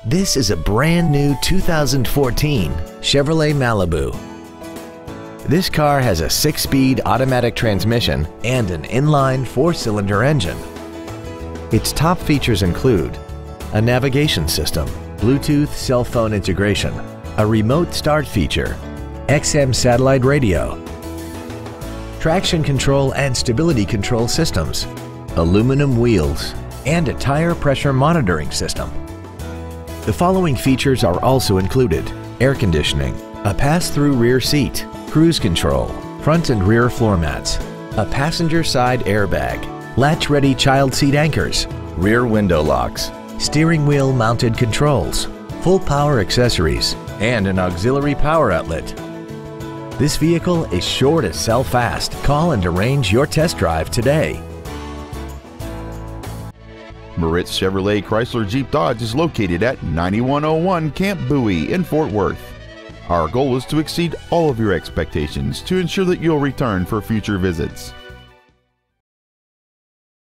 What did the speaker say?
This is a brand new 2014 Chevrolet Malibu. This car has a 6-speed automatic transmission and an inline 4-cylinder engine. Its top features include a navigation system, Bluetooth cell phone integration, a remote start feature, XM satellite radio, traction control and stability control systems, aluminum wheels, and a tire pressure monitoring system. The following features are also included: air conditioning, a pass-through rear seat, cruise control, front and rear floor mats, a passenger side airbag, latch-ready child seat anchors, rear window locks, steering wheel mounted controls, full power accessories, and an auxiliary power outlet. This vehicle is sure to sell fast. Call and arrange your test drive today. Moritz Chevrolet Chrysler Jeep Dodge is located at 9101 Camp Bowie in Fort Worth. Our goal is to exceed all of your expectations to ensure that you'll return for future visits.